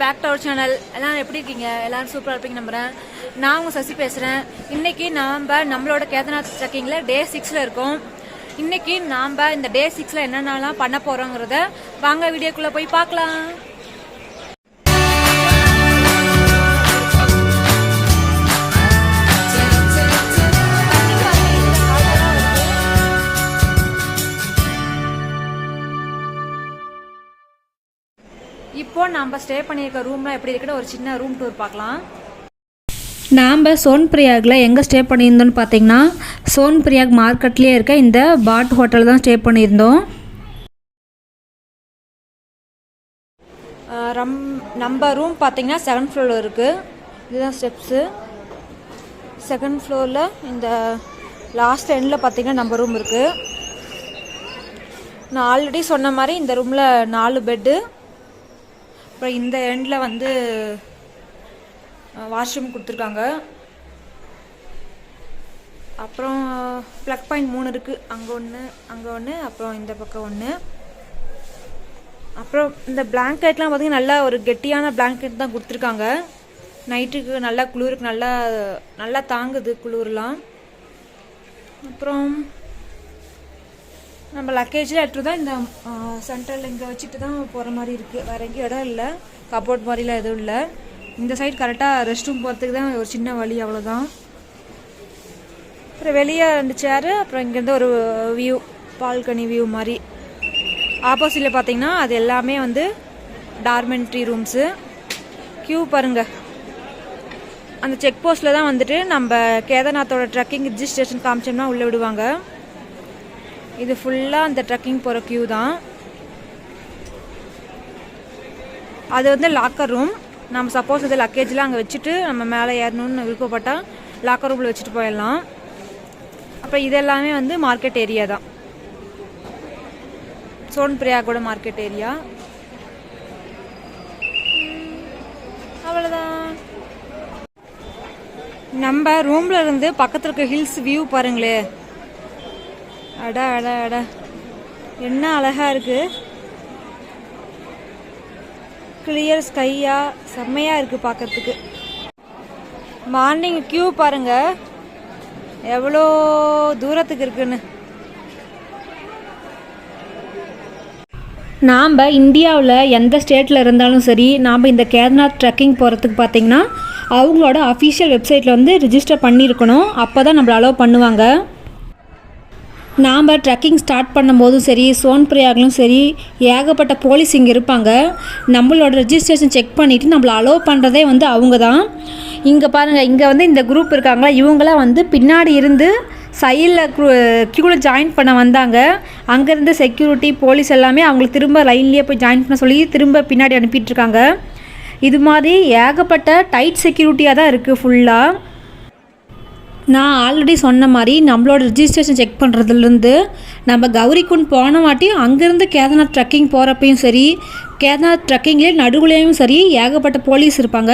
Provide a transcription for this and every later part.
Back to our channel. எல்லாம் எப்படி இருக்கீங்க? எல்லாரும் சூப்பராக இருப்பீங்க நம்புறேன். நான் உங்கள் சசி பேசுகிறேன். இன்னைக்கு நம்மளோட கேதார்நாத் ட்ரெக்கிங்கில் டே 6ல் இருக்கோம். இன்னைக்கு நாம் இந்த டே 6ல் என்னென்னலாம் பண்ண போகிறோங்கிறத வாங்க வீடியோக்குள்ளே போய் பார்க்கலாம். இப்போ நம்ம ஸ்டே பண்ணியிருக்க ரூம்லாம் எப்படி இருக்குன்னு ஒரு சின்ன ரூம் டூர் பார்க்கலாம். நாம் சோன்பிரியாகில் எங்கே ஸ்டே பண்ணியிருந்தோம்னு பார்த்தீங்கன்னா சோன்பிரியாக் மார்க்கெட்லேயே இருக்க இந்த பாட் ஹோட்டல் தான் ஸ்டே பண்ணியிருந்தோம். நம்ம ரூம் பார்த்தீங்கன்னா 2nd ஃப்ளோரில் இருக்குது. இதுதான் ஸ்டெப்ஸு. 2nd ஃப்ளோரில் இந்த லாஸ்ட் எண்டில் பார்த்தீங்கன்னா நம்ம ரூம் இருக்குது. நான் ஆல்ரெடி சொன்ன மாதிரி இந்த ரூமில் 4 பெட்டு, அப்புறம் இந்த எண்டில் வந்து வாஷ்ரூம் கொடுத்துருக்காங்க. அப்புறம் ப்ளக் பாயிண்ட் 3 இருக்குது. அங்கே ஒன்று அப்புறம் இந்த பக்கம் ஒன்று. அப்புறம் இந்த பிளாங்கெட்லாம் பார்த்திங்கன்னா நல்லா ஒரு கெட்டியான பிளாங்கெட் தான் கொடுத்துருக்காங்க. நைட்டுக்கு நல்லா குளிருக்கு, நல்லா தாங்குது குளிர்லாம். அப்புறம் நம்ம லக்கேஜில் எடுத்து தான் இந்த சென்டரில் இங்கே வச்சுட்டு தான் போகிற மாதிரி இருக்குது. வேறு எங்கேயும் இடம் இல்லை, கபோர்ட் மாதிரிலாம் எதுவும் இல்லை. இந்த சைடு கரெக்டாக ரெஸ்ட் ரூம் போகிறதுக்கு தான் ஒரு சின்ன வழி, அவ்வளோதான். அப்புறம் வெளியே 2 சேரு, அப்புறம் இங்கேருந்து ஒரு வியூ, பால்கனி வியூ மாதிரி. ஆப்போசிட்டில் பார்த்தீங்கன்னா அது எல்லாமே வந்து டார்மெண்ட்ரி ரூம்ஸு. கியூ பாருங்கள். அந்த செக் போஸ்ட்டில் தான் வந்துட்டு நம்ம கேதார்நாத்தோட ட்ரெக்கிங் ரிஜிஸ்ட்ரேஷன் காமிச்சோம்னா உள்ளே விடுவாங்க. இது ஃபுல்லாக அந்த ட்ரெக்கிங் போகிற கியூ தான். அது வந்து லாக்கர் ரூம். நம்ம சப்போஸ் இது லக்கேஜ்லாம் அங்கே வச்சுட்டு நம்ம மேலே ஏறணும்னு விருப்பப்பட்டால் லாக்கர் ரூமில் வச்சுட்டு போயிடலாம். அப்புறம் இதெல்லாமே வந்து மார்க்கெட் ஏரியா தான், சோன்பிரியாகோட மார்க்கெட் ஏரியா. அவ்வளோதான். நம்ம ரூமில் இருந்து பக்கத்தில் இருக்க ஹில்ஸ் வியூ பாருங்களே. அடா அடா அடா, என்ன அழகா இருக்கு. கிளியர் ஸ்கையா செம்மையா இருக்கு பார்க்கறதுக்கு. மார்னிங் கியூ பாருங்க எவ்வளோ தூரத்துக்கு இருக்குன்னு. நாம் இந்தியாவில் எந்த ஸ்டேட்டில் இருந்தாலும் சரி, நாம் இந்த கேதார்நாத் ட்ரெக்கிங் போகிறதுக்கு பார்த்திங்கன்னா அவங்களோட அஃபிஷியல் வெப்சைட்டில் வந்து ரிஜிஸ்டர் பண்ணியிருக்கணும். அப்போ தான் நம்மளை அலோவ் பண்ணுவாங்க. நாம் ட்ரெக்கிங் ஸ்டார்ட் பண்ணும்போதும் சரி, சோன்பிரியாக்லும் சரி, ஏகப்பட்ட போலீஸ் இங்கே இருப்பாங்க. நம்மளோட ரெஜிஸ்ட்ரேஷன் செக் பண்ணிவிட்டு நம்மளை அலோவ் பண்ணுறதே வந்து அவங்க தான். இங்கே பாருங்கள், இங்கே வந்து இந்த குரூப் இருக்காங்களா, இவங்களாம் வந்து பின்னாடி இருந்து சைடில் க்யூவில் ஜாயின் பண்ண வந்தாங்க. அங்கேருந்து செக்யூரிட்டி போலீஸ் எல்லாமே அவங்களுக்கு திரும்ப லைன்லேயே போய் ஜாயின் பண்ண சொல்லி திரும்ப பின்னாடி அனுப்பிட்டுருக்காங்க. இது மாதிரி ஏகப்பட்ட டைட் செக்யூரிட்டியாக தான் இருக்குது ஃபுல்லாக. நான் ஆல்ரெடி சொன்ன மாதிரி நம்மளோட ரிஜிஸ்ட்ரேஷன் செக் பண்ணுறதுலேருந்து நம்ம கௌரிகுண்ட் போன வாட்டி அங்கேருந்து கேதார்நாத் ட்ரெக்கிங் போகிறப்பையும் சரி, கேதார்நாத் ட்ரெக்கிங்லேயே நடுவுலேயும் சரி ஏகப்பட்ட போலீஸ் இருப்பாங்க.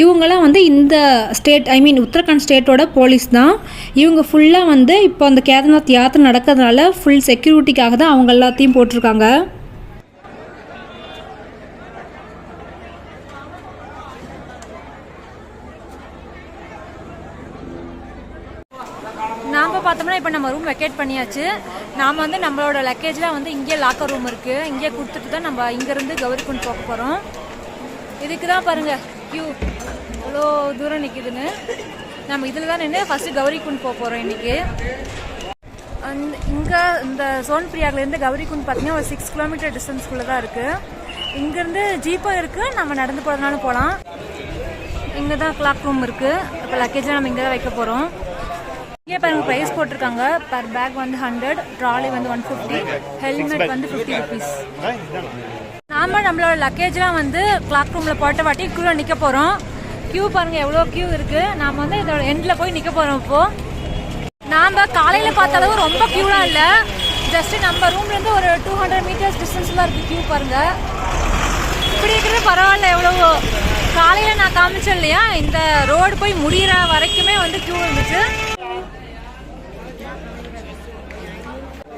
இவங்கெல்லாம் வந்து இந்த ஸ்டேட், உத்தரகாண்ட் ஸ்டேட்டோட போலீஸ் தான். இவங்க ஃபுல்லாக வந்து இப்போ அந்த கேதார்நாத் யாத்திரை நடக்கிறதுனால ஃபுல் செக்யூரிட்டிக்காக தான் அவங்க எல்லாத்தையும் போட்டிருக்காங்க. நாம் பார்த்தோம்னா இப்போ நம்ம ரூம் வெக்கேட் பண்ணியாச்சு. நாம் வந்து நம்மளோட லக்கேஜ்லாம் வந்து இங்கே லாக்கர் ரூம் இருக்குது, இங்கே கொடுத்துட்டு தான் நம்ம இங்கேருந்து கௌரிகுண்ட் போக போகிறோம். இதுக்கு தான் பாருங்கள் கியூ எவ்வளோ தூரம் நிற்கிதுன்னு. நம்ம இதில் தான் நின்று ஃபஸ்ட்டு கௌரிகுண்ட் போக போகிறோம் இன்றைக்கி. இங்கே இந்த சோன்பிரியாக்லேருந்து கௌரிகுண்ட் பார்த்திங்கன்னா ஒரு 6 கிலோமீட்டர் டிஸ்டன்ஸ்குள்ளே தான் இருக்குது. இங்கேருந்து ஜீப்பும் இருக்குது, நம்ம நடந்து போகிறதுனாலும் போகலாம். இங்கே தான் கிளாக் ரூம் இருக்குது. இப்போ லக்கேஜெலாம் நம்ம இங்கே தான் வைக்க போகிறோம். இங்கே பாருங்கள் ப்ரைஸ் போட்டிருக்காங்க. பர் பேக் வந்து 100, ட்ராலி வந்து 150, ஹெல்மெட் வந்து 50 ருபீஸ். நம்மளோட லக்கேஜ்லாம் வந்து கிளாக் ரூமில் போட்ட வாட்டி க்யூவில் நிற்க போகிறோம். க்யூ பாருங்கள் எவ்வளோ க்யூ இருக்குது. நாம் வந்து இதோட எண்டில் போய் நிற்க போகிறோம். இப்போது நாம் காலையில் பார்த்த அளவு ரொம்ப க்யூலாம் இல்லை, ஜஸ்ட்டு நம்ம ரூம்லேருந்து ஒரு 200 மீட்டர்ஸ் டிஸ்டன்ஸில் தான் இருக்குது க்யூ பாருங்கள். இப்படி இருக்கிறது பரவாயில்ல. எவ்வளவோ காலையில் நான் காமிச்சேன் இல்லையா, இந்த ரோடு போய் முடிகிற வரைக்குமே வந்து க்யூ இருந்துச்சு.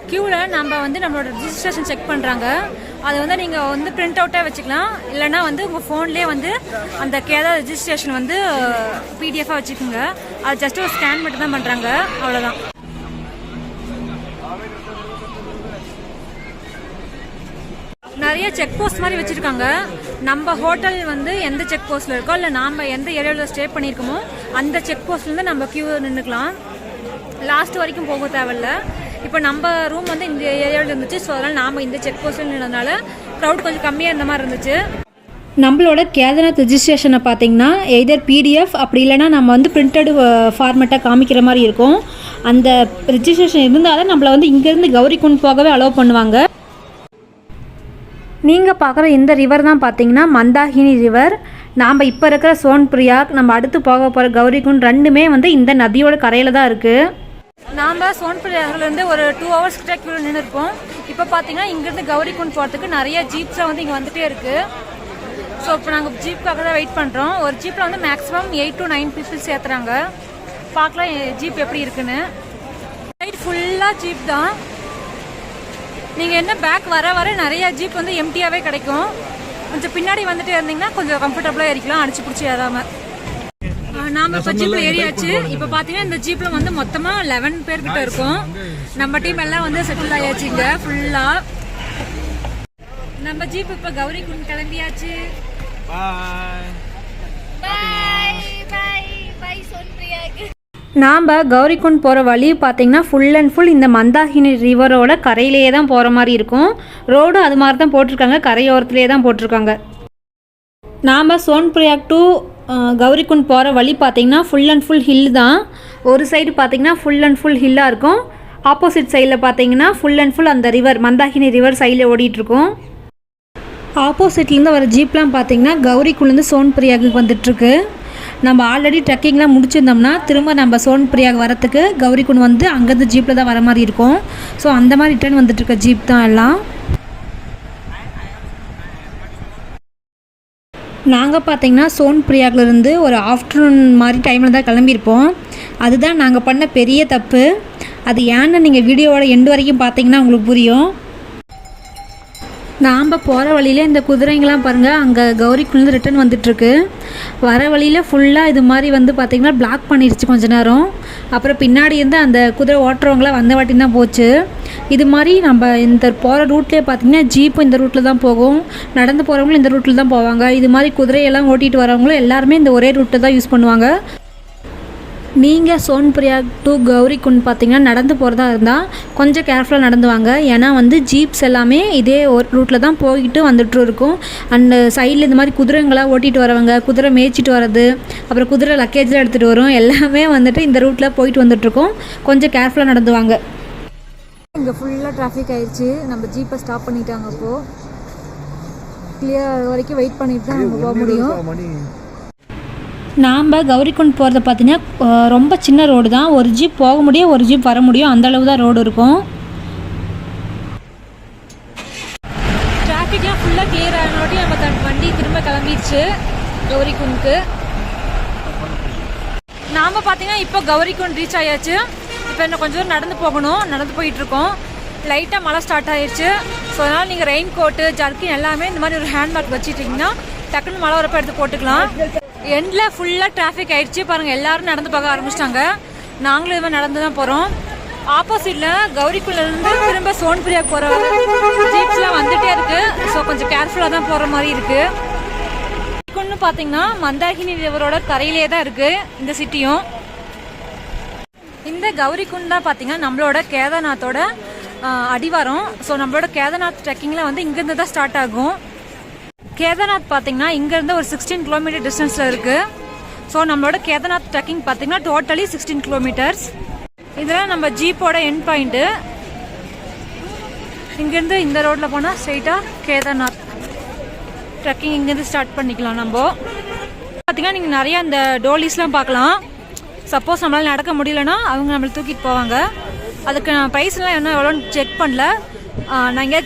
க்யூவில் நம்ம வந்து நம்மளோட ரிஜிஸ்ட்ரேஷன் செக் பண்ணுறாங்க. அது வந்து நீங்கள் வந்து பிரிண்ட் அவுட்டாக வச்சுக்கலாம், இல்லைனா வந்து உங்கள் ஃபோன்லேயே வந்து அந்த கேதார் ரிஜிஸ்ட்ரேஷன் வந்து பிடிஎஃபாக வச்சுக்கோங்க. அது ஜஸ்ட் ஒரு ஸ்கேன் மட்டும் தான் பண்ணுறாங்க, அவ்வளோதான். நிறைய செக் போஸ்ட் மாதிரி வச்சுருக்காங்க. நம்ம ஹோட்டல் வந்து எந்த செக் போஸ்ட்டில் இருக்கோ இல்லை நாம் எந்த ஏரியாவில் ஸ்டே பண்ணியிருக்கோமோ அந்த செக் போஸ்ட்லேருந்து நம்ம க்யூ நின்றுக்கலாம். லாஸ்ட் வரைக்கும் போக தேவையில்ல. இப்போ நம்ம ரூம் வந்து இந்த ஏரியாவில் இருந்துச்சு, ஸோ அதனால் நாம் இந்த செக் போஸ்ட்டில் நின்றதுனால க்ரௌட் கொஞ்சம் கம்மியாக இருந்த மாதிரி இருந்துச்சு. நம்மளோட கேதார்நாத் ரிஜிஸ்ட்ரேஷனை பார்த்தீங்கன்னா எய்தர் பிடிஎஃப் அப்படி இல்லைனா நம்ம வந்து பிரிண்டட் ஃபார்மேட்டாக காமிக்கிற மாதிரி இருக்கும். அந்த ரிஜிஸ்ட்ரேஷன் இருந்தால் தான் நம்மளை வந்து இங்கேருந்து கௌரிகுண்ட் போகவே அலோவ் பண்ணுவாங்க. நீங்கள் பார்க்குற இந்த ரிவர் தான் பார்த்தீங்கன்னா மந்தாகினி ரிவர். நாம் இப்போ இருக்கிற சோன்பிரியாக், நம்ம அடுத்து போக போகிற கௌரிகுண்ட் ரெண்டுமே வந்து இந்த நதியோட கரையில் தான் இருக்குது. நாம் சோன்பிரியாக்லேருந்து ஒரு 2 hours கிட்ட கியூ நின்றுருப்போம். இப்போ பார்த்தீங்கன்னா இங்கேருந்து கௌரிகுண்ட் போகிறதுக்கு நிறைய ஜீப்ஸாக வந்து இங்கே வந்துகிட்டே இருக்குது. ஸோ இப்போ நாங்கள் ஜீப்புக்காக தான் வெயிட் பண்ணுறோம். ஒரு ஜீப்பில் வந்து மேக்ஸிமம் 8 to 9 பீப்புள்ஸ் ஏற்றுறாங்க. பார்க்கலாம் ஜீப் எப்படி இருக்குன்னு. சைட் ஃபுல்லாக ஜீப் தான். நீங்கள் என்ன பேக் வர வர நிறைய ஜீப் வந்து எம்டியாகவே கிடைக்கும். கொஞ்சம் பின்னாடி வந்துட்டு இருந்தீங்கன்னா கொஞ்சம் கம்ஃபர்டபுளாக ஏறிக்கலாம், அடிச்சு பிடிச்சி ஏறாமல். நாம் இப்போ ஜீப்பில் ஏறியாச்சு. இப்போ பார்த்தீங்கன்னா இந்த ஜீப்பில் வந்து மொத்தமாக 11 பேர்கிட்ட இருக்கும். நம்ம டீம் எல்லாம் வந்து செட்டில் ஆயாச்சு இங்கே ஃபுல்லாக. நம்ம ஜீப் இப்போ கௌரிகுண்ட் கிளம்பியாச்சு. நாம் கௌரிகுண்ட் போகிற வழி பார்த்திங்கன்னா ஃபுல் அண்ட் ஃபுல் இந்த மந்தாகினி ரிவரோட கரையிலேயே தான் போகிற மாதிரி இருக்கும். ரோடு அது மாதிரி தான் போட்டிருக்காங்க, கரையோரத்துலேயே தான் போட்டிருக்காங்க. நாம் சோன்பிரியாக் டு கௌரிகுண்ட் போகிற வழி பார்த்திங்கன்னா ஃபுல் அண்ட் ஃபுல் ஹில் தான். ஒரு சைடு பார்த்திங்கன்னா ஃபுல் அண்ட் ஃபுல் ஹில்லாக இருக்கும். ஆப்போசிட் சைடில் பார்த்திங்கன்னா ஃபுல் அண்ட் ஃபுல் அந்த ரிவர் மந்தாகினி ரிவர் சைடில் ஓடிட்டுருக்கும். ஆப்போசிட்லேருந்து வர ஜீப்லாம் பார்த்திங்கன்னா கௌரிகுண்ட்லேருந்து சோன்பிரியாக்கு வந்துட்டுருக்கு. நம்ம ஆல்ரெடி ட்ரெக்கிங்லாம் முடிச்சிருந்தோம்னா திரும்ப நம்ம சோன்பிரியாக் வரத்துக்கு கௌரிகுண்ட் வந்து அங்கேருந்து ஜீப்பில் தான் வர மாதிரி இருக்கும். ஸோ அந்த மாதிரி ரிட்டர்ன் வந்துட்டுருக்க ஜீப் தான் எல்லாம். நாங்கள் பார்த்திங்கன்னா சோன்பிரியாக்லேருந்து ஒரு ஆஃப்டர்நூன் மாதிரி டைமில் தான் கிளம்பியிருப்போம். அதுதான் நாங்கள் பண்ண பெரிய தப்பு. அது ஏன்னு நீங்கள் வீடியோவோட எண்டு வரைக்கும் பார்த்தீங்கன்னா உங்களுக்கு புரியும். நாம் போகிற வழியில் இந்த குதிரைங்களாம் பாருங்கள், அங்கே கௌரிகுண்ட்லேருந்து ரிட்டர்ன் வந்துட்டுருக்கு. வர வழியில் ஃபுல்லாக இது மாதிரி வந்து பார்த்திங்கன்னா பிளாக் பண்ணிடுச்சு கொஞ்ச நேரம். அப்புறம் பின்னாடி இருந்து அந்த குதிரை ஓட்டுறவங்களாம் வந்த வாட்டி தான் போச்சு. இது மாதிரி நம்ம இந்த போகிற ரூட்லேயே பார்த்திங்கன்னா ஜீப்பும் இந்த ரூட்டில் தான் போகும், நடந்து போகிறவங்களும் இந்த ரூட்டில் தான் போவாங்க. இது மாதிரி குதிரையெல்லாம் ஓட்டிகிட்டு வரவங்களும் எல்லாருமே இந்த ஒரே ரூட்டை தான் யூஸ் பண்ணுவாங்க. நீங்கள் சோன்பிரியாக் டு கௌரிகுண்ட் பார்த்திங்கன்னா நடந்து போகிறதா இருந்தால் கொஞ்சம் கேர்ஃபுல்லாக நடந்து வாங்க. ஏன்னா வந்து ஜீப்ஸ் எல்லாமே இதே ஒரு ரூட்டில் தான் போய்கிட்டு வந்துட்டு இருக்கும். அண்ட் சைடில் இந்த மாதிரி குதிரைங்களாம் ஓட்டிகிட்டு வரவங்க, குதிரை மேய்ச்சிட்டு வர்றது, அப்புறம் குதிரை லக்கேஜில் எடுத்துகிட்டு வரும், எல்லாமே வந்துட்டு இந்த ரூட்டில் போயிட்டு வந்துட்டுருக்கோம். கொஞ்சம் கேர்ஃபுல்லாக நடந்து வாங்க. இங்கே ஃபுல்லாக டிராஃபிக் ஆயிடுச்சு. நம்ம ஜீப்பை ஸ்டாப் பண்ணிட்டாங்க. அப்போது கிளியர் வரைக்கும் வெயிட் பண்ணிட்டு தான் நம்ம போக முடியும். நாம் கௌரிகுண்ட் போகிறத பார்த்தீங்கன்னா ரொம்ப சின்ன ரோடு தான். ஒரு ஜீப் போக முடியும், ஒரு ஜீப் வர முடியும், அந்தளவு தான் ரோடு இருக்கும். டிராஃபிக்லாம் ஃபுல்லாக கிளியர் ஆனோட்டி நம்ம வண்டி திரும்ப கிளம்பிடுச்சு கௌரிகுண்ட்க்கு. நாம் பார்த்தீங்கன்னா இப்போ கௌரிகுண்ட் ரீச் ஆயாச்சு. இப்போ இன்னும் கொஞ்சம் தூரம் நடந்து போகணும். நடந்து போயிட்டுருக்கோம். லைட்டாக மழை ஸ்டார்ட் ஆயிடுச்சு. ஸோ அதனால் நீங்கள் ரெயின் கோட்டு, ஜர்க்கின் எல்லாமே இந்த மாதிரி ஒரு ஹேண்ட்பேக் வச்சுட்டிங்கன்னா டக்குன்னு மழை வரப்போ எடுத்து போட்டுக்கலாம். எண்டில் ஃபுல்லாக டிராஃபிக் ஆகிடுச்சு பாருங்கள். எல்லோரும் நடந்து போக ஆரம்பிச்சிட்டாங்க. நாங்களும் இதுமாதிரி நடந்து தான் போகிறோம். ஆப்போசிட்டில் கௌரிகுண்ட்லேருந்து திரும்ப சோன்பிரியாக் போகிற ஜீப்ஸ்லாம் வந்துகிட்டே இருக்குது. ஸோ கொஞ்சம் கேர்ஃபுல்லாக தான் போகிற மாதிரி இருக்குது. கௌரிகுண்ட்னு பார்த்தீங்கன்னா மந்தாகினி ரிவரோட கரையிலே தான் இருக்குது இந்த சிட்டியும். இந்த கௌரிகுண்ட் தான் பார்த்தீங்கன்னா நம்மளோட கேதார்நாத்தோட அடிவாரம். ஸோ நம்மளோட கேதார்நாத் ட்ரெக்கிங்கில் வந்து இங்கேருந்து தான் ஸ்டார்ட் ஆகும். கேதார்நாத் பார்த்தீங்கன்னா இங்கேருந்து ஒரு 16 கிலோமீட்டர் டிஸ்டன்ஸில் இருக்குது. ஸோ நம்மளோட கேதார்நாத் ட்ரெக்கிங் பார்த்தீங்கன்னா டோட்டலி 16 கிலோமீட்டர்ஸ். இதெல்லாம் நம்ம ஜீப்போட எண்ட் பாயிண்ட்டு. இங்கேருந்து இந்த ரோட்டில் போனால் ஸ்ட்ரெயிட்டாக கேதார்நாத் ட்ரெக்கிங் இங்கேருந்து ஸ்டார்ட் பண்ணிக்கலாம். நம்ம பார்த்தீங்கன்னா நீங்கள் நிறையா இந்த டோலிஸ்லாம் பார்க்கலாம். சப்போஸ் நம்மளால் நடக்க முடியலன்னா அவங்க நம்மளை தூக்கிட்டு போவாங்க. அதுக்கு நான் ப்ரைஸ்லாம் என்ன எவ்வளோன்னு செக் பண்ணல. நான் இங்கே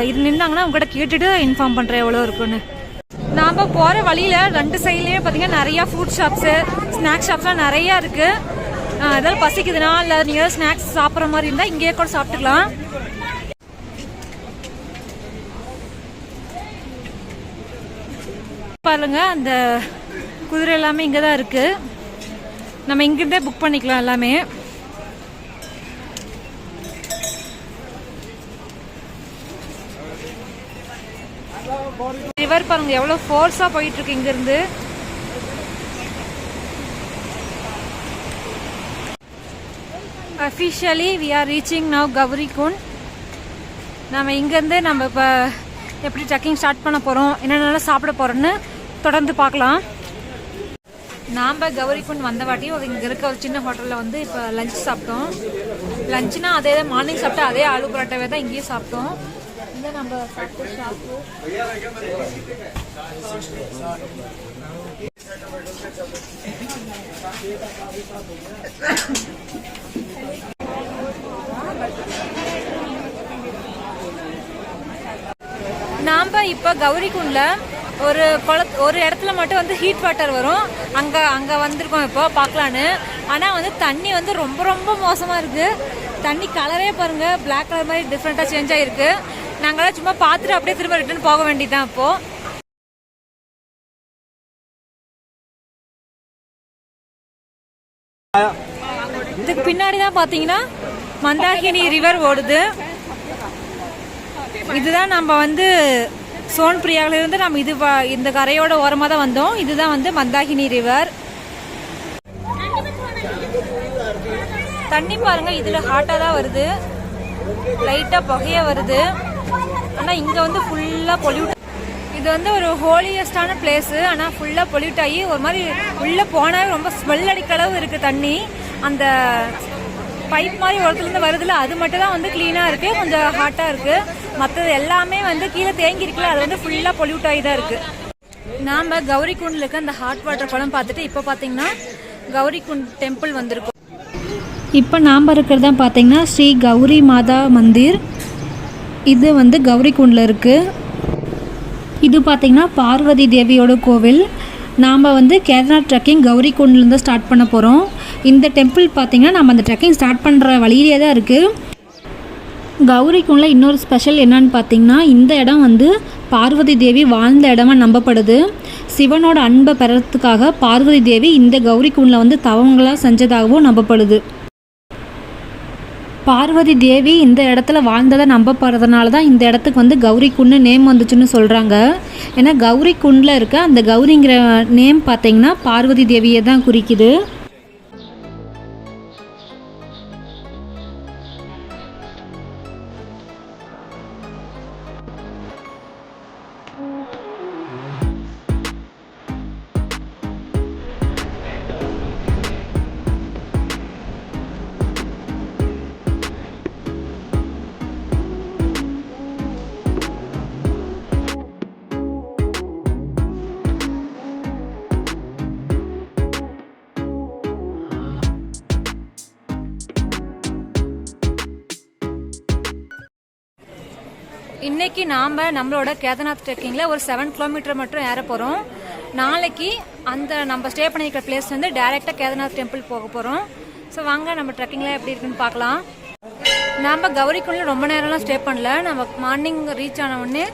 இது நின்னாங்கன்னா உங்கள்கிட்ட கேட்டுட்டு இன்ஃபார்ம் பண்ணுறேன் எவ்வளோ இருக்குன்னு. நாம் போகிற வழியில் 2 சைட்லேயுமே பார்த்திங்கன்னா நிறையா ஃபுட் ஷாப்ஸு, ஸ்நாக்ஸ் ஷாப்ஸ்லாம் நிறையா இருக்குது. ஏதாவது பசிக்குதுன்னா இல்லை நீங்கள் ஏதாவது ஸ்நாக்ஸ் சாப்பிட்ற மாதிரி இருந்தால் இங்கேயே கூட சாப்பிட்டுக்கலாம். பாருங்கள், அந்த குதிரை எல்லாமே இங்கே தான் இருக்குது. நம்ம இங்கிருந்தே புக் பண்ணிக்கலாம் எல்லாமே. ரிவர் பாருங்க எவ்வளோ ஃபோர்ஸாக போயிட்டுருக்கு இங்கேருந்து. Officially we are reaching now Gaurikund. நம்ம இங்கேருந்து நம்ம இப்போ எப்படி ட்ரெக்கிங் ஸ்டார்ட் பண்ண போகிறோம், என்னென்னலாம் சாப்பிட போகிறோன்னு தொடர்ந்து பார்க்கலாம். நாம் கௌரிகுண்ட் வந்த வாட்டி இங்கே இருக்க ஒரு சின்ன ஹோட்டலில் வந்து இப்போ லஞ்ச் சாப்பிட்டோம். லஞ்சுனா அதே தான் மார்னிங் சாப்பிட்டா அதே ஆலு பரோட்டாவே தான் இங்கேயும் சாப்பிட்டோம். இங்கே நம்ம சாப்பிட்டு ஷாப்பு நாம் இப்போ கௌரிகுண்டில் ஒரு இடத்துல மட்டும் வந்து ஹீட் வாட்டர் வரும். அங்கே வந்திருக்கோம் இப்போ பார்க்கலான்னு. ஆனால் வந்து தண்ணி வந்து ரொம்ப ரொம்ப மோசமாக இருக்குது. தண்ணி கலரே பாருங்கள், பிளாக் கலர் மாதிரி டிஃப்ரெண்ட்டாக சேஞ்ச் ஆகிருக்கு. நாங்களாம் சும்மா பார்த்துட்டு அப்படியே திரும்ப ரிட்டர்ன் போக வேண்டியதுதான். இப்போது இதுக்கு பின்னாடி தான் பார்த்தீங்கன்னா மந்தாகினி ரிவர் ஓடுது. இதுதான் நம்ம வந்து சோன்பிரியாவிலிருந்து நம்ம இந்த கரையோட ஓரமாக தான் வந்தோம். இதுதான் வந்து மந்தாகினி ரிவர். தண்ணி பாருங்க, இதில் ஹாட்டாக தான் வருது, லைட்டாக புகையாக வருது. ஆனால் இங்கே வந்து ஃபுல்லாக பொல்யூட். இது வந்து ஒரு ஹோலியஸ்டான பிளேஸு, ஆனால் ஃபுல்லாக பொல்யூட் ஆகி ஒரு மாதிரி உள்ளே போனாவே ரொம்ப ஸ்மெல் அடிக்கிற அளவு இருக்குது தண்ணி. அந்த பைப் மாதிரி ஒருத்தலேருந்து வருதுல, அது மட்டும் தான் வந்து க்ளீனாக இருக்குது, கொஞ்சம் ஹாட்டாக இருக்குது. மற்றது எல்லாமே வந்து கீழே தேங்கி இருக்குல்ல, அது வந்து ஃபுல்லாக பொல்யூட் ஆகி தான் இருக்குது. நாம் கௌரிகுண்டில் இருக்க அந்த ஹாட் வாட்டர் குளம் பார்த்துட்டு இப்போ பார்த்தீங்கன்னா கௌரிகுண்ட் டெம்பிள் வந்திருக்கும். இப்போ நாம் இருக்கிறது தான் பார்த்தீங்கன்னா ஸ்ரீ கௌரி மாதா மந்திர். இது வந்து கௌரிகுண்டில் இருக்குது. இது பார்த்திங்கன்னா பார்வதி தேவியோட கோவில். நாம் வந்து கேதார்நாத் ட்ரெக்கிங் கௌரிகுண்ட்லேருந்து ஸ்டார்ட் பண்ண போகிறோம். இந்த டெம்பிள் பார்த்திங்கன்னா நம்ம அந்த ட்ரெக்கிங் ஸ்டார்ட் பண்ணுற வழியிலே தான் இருக்குது. கௌரிகுண்டில் இன்னொரு ஸ்பெஷல் என்னன்னு பார்த்திங்கன்னா, இந்த இடம் வந்து பார்வதி தேவி வாழ்ந்த இடமா நம்பப்படுது. சிவனோட அன்பை பெறத்துக்காக பார்வதி தேவி இந்த கௌரிகுண்டில் வந்து தவங்களாக செஞ்சதாகவும் நம்பப்படுது. பார்வதி தேவி இந்த இடத்துல வாழ்ந்ததை நம்பப்படுறதுனால தான் இந்த இடத்துக்கு வந்து கௌரிகுண்டு நேம் வந்துச்சுன்னு சொல்கிறாங்க. ஏன்னா கௌரிகுண்டில் இருக்க அந்த கௌரிங்கிற நேம் பார்த்திங்கன்னா பார்வதி தேவியை தான் குறிக்குது. இன்றைக்கி நாம் நம்மளோட கேதார்நாத் ட்ரெக்கிங்கில் ஒரு 7 கிலோமீட்டர் மட்டும் ஏற போகிறோம். நாளைக்கு அந்த நம்ம ஸ்டே பண்ணியிருக்கிற பிளேஸ் வந்து டைரெக்டாக கேதார்நாத் டெம்பிள் போக போகிறோம். ஸோ வாங்க நம்ம ட்ரெக்கிங்கில் எப்படி இருக்குன்னு பார்க்கலாம். நம்ம கௌரிகுண்டில் ரொம்ப நேரம்லாம் ஸ்டே பண்ணல. நம்ம மார்னிங் ரீச் ஆனவுடனே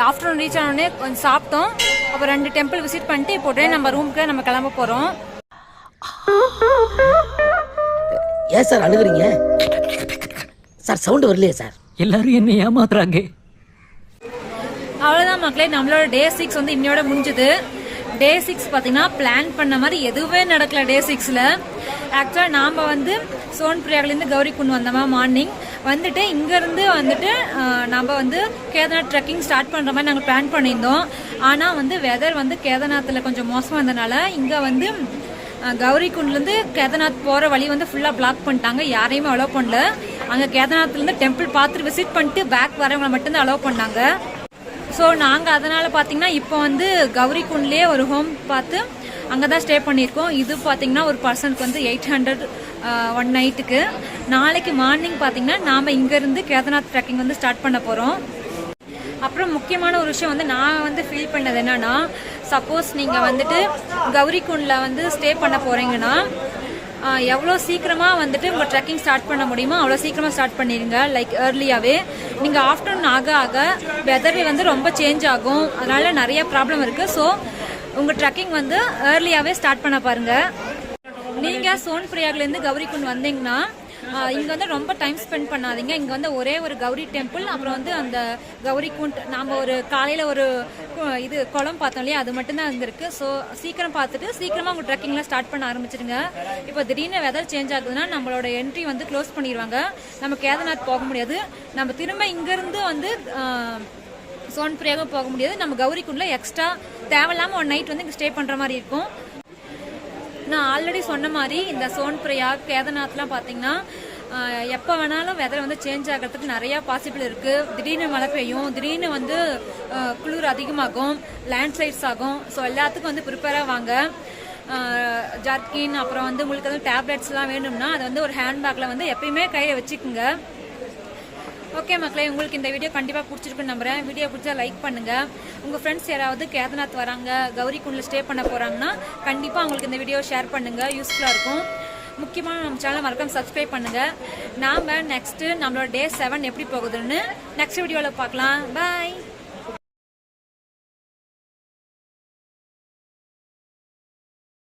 ஆஃப்டர்நூன் ரீச் ஆனவுடனே கொஞ்சம் சாப்பிட்டோம். அப்புறம் 2 டெம்பிள் விசிட் பண்ணிட்டு இப்போ நம்ம ரூமுக்கு நம்ம கிளம்ப போகிறோம். ஏன் சார் அழுகுறீங்க சார்? சவுண்டு வரலையே சார்? எல்லாரும் என்ன ஏமாத்துறாங்க. அவ்வளோதான் மக்களே, நம்மளோட டே 6 வந்து இன்னையோட முடிஞ்சுது. டே 6 பார்த்தீங்கன்னா பிளான் பண்ண மாதிரி எதுவுமே நடக்கல. டே 6ல் ஆக்சுவலாக நாம் வந்து சோன்பிரியாவிலேருந்து கௌரிகுண்ட் வந்தோமா மார்னிங் வந்துட்டு இங்கேருந்து வந்துட்டு நம்ம வந்து கேதார்நாத் ட்ரெக்கிங் ஸ்டார்ட் பண்ணுற மாதிரி நாங்கள் பிளான் பண்ணியிருந்தோம். ஆனால் வந்து வெதர் வந்து கேதார்நாத்தில் கொஞ்சம் மோசமாக இருந்ததுனால இங்கே வந்து கௌரிகுண்ட்லேருந்து கேதார்நாத் போகிற வழி வந்து ஃபுல்லாக பிளாக் பண்ணிட்டாங்க. யாரையுமே அலோவ் பண்ணல. அங்கே கேதார்நாத்லேருந்து டெம்பிள் பார்த்துட்டு விசிட் பண்ணிட்டு பேக் வரவங்களை மட்டும்தான் அலோவ் பண்ணாங்க. ஸோ நாங்கள் அதனால் பார்த்திங்கன்னா இப்போ வந்து கௌரிகுண்ட்லேயே ஒரு ஹோம் பார்த்து அங்கே தான் ஸ்டே பண்ணியிருக்கோம். இது பார்த்திங்கன்னா ஒரு பர்சனுக்கு வந்து 800 1 நைட்டுக்கு. நாளைக்கு மார்னிங் பார்த்திங்கன்னா நாம் இங்கேருந்து கேதார்நாத் ட்ரெக்கிங் வந்து ஸ்டார்ட் பண்ண போகிறோம். அப்புறம் முக்கியமான ஒரு விஷயம் வந்து நான் வந்து ஃபீல் பண்ணது என்னென்னா, சப்போஸ் நீங்கள் வந்துட்டு கௌரிகுண்டில் வந்து ஸ்டே பண்ண போகிறீங்கன்னா எவ்வளோ சீக்கிரமாக வந்துட்டு உங்கள் ட்ரெக்கிங் ஸ்டார்ட் பண்ண முடியுமோ அவ்வளோ சீக்கிரமாக ஸ்டார்ட் பண்ணிடுங்க. லைக் ஏர்லியாகவே. நீங்கள் ஆஃப்டர்நூன் ஆக ஆக வெதர் வந்து ரொம்ப சேஞ்ச் ஆகும். அதனால் நிறைய ப்ராப்ளம் இருக்குது. ஸோ உங்கள் ட்ரெக்கிங் வந்து ஏர்லியாகவே ஸ்டார்ட் பண்ண பாருங்கள். நீங்கள் சோன்பிரயாக்லேருந்து கௌரிகுண்ட் வந்தீங்கன்னா இங்கே வந்து ரொம்ப டைம் ஸ்பெண்ட் பண்ணாதீங்க. இங்கே வந்து ஒரே ஒரு கௌரி டெம்பிள், அப்புறம் வந்து அந்த கௌரிகுண்ட் நாம் ஒரு காலையில் ஒரு இது குளம் பார்த்தோம் இல்லையா, அது மட்டும்தான் அங்கே இருக்குது. ஸோ சீக்கிரம் பார்த்துட்டு சீக்கிரமாக உங்கள் ட்ரெக்கிங்லாம் ஸ்டார்ட் பண்ண ஆரம்பிச்சிடுங்க. இப்போ திடீர்னு வெதர் சேஞ்ச் ஆகுதுன்னா நம்மளோட என்ட்ரி வந்து க்ளோஸ் பண்ணிடுவாங்க. நம்ம கேதார்நாத் போக முடியாது. நம்ம திரும்ப இங்கேருந்து வந்து சோன்பிரயாகம் போக முடியாது. நம்ம கௌரிகுண்டில் எக்ஸ்ட்ரா தேவையில்லாமல் ஒன் நைட் வந்து இங்கே ஸ்டே பண்ணுற மாதிரி இருக்கும். நான் ஆல்ரெடி சொன்ன மாதிரி இந்த சோன்பிரயாக் கேதார்நாத்லாம் பார்த்தீங்கன்னா எப்போ வேணாலும் வெதர் வந்து சேஞ்ச் ஆகிறதுக்கு நிறையா பாசிபிள் இருக்குது. திடீர்னு மழை பெய்யும், திடீர்னு வந்து குளிர் அதிகமாகும், லேண்ட்ஸ்லைட்ஸ் ஆகும். ஸோ எல்லாத்துக்கும் வந்து ப்ரிப்பேராக வாங்க. ஜர்க்கின், அப்புறம் வந்து உங்களுக்கு வந்து டேப்லெட்ஸ்லாம் வேணும்னா அதை வந்து ஒரு ஹேண்ட்பேக்கில் வந்து எப்பயுமே கையில் வச்சுக்கோங்க. ஓகே மக்களே, உங்களுக்கு இந்த வீடியோ கண்டிப்பாக பிடிச்சிருக்குன்னு நம்புகிறேன். வீடியோ பிடிச்சா லைக் பண்ணுங்கள். உங்கள் ஃப்ரெண்ட்ஸ் யாராவது கேதார்நாத் வராங்க, கௌரிகுண்டில் ஸ்டே பண்ண போகிறாங்கன்னா கண்டிப்பாக அவங்களுக்கு இந்த வீடியோ ஷேர் பண்ணுங்கள். யூஸ்ஃபுல்லாக இருக்கும். முக்கியமாக நம்ம சேனலை மறக்காம சப்ஸ்கிரைப் பண்ணுங்கள். நாம் நெக்ஸ்ட்டு நம்மளோட Day 7 எப்படி போகுதுன்னு நெக்ஸ்ட் வீடியோவில் பார்க்கலாம். பாய்.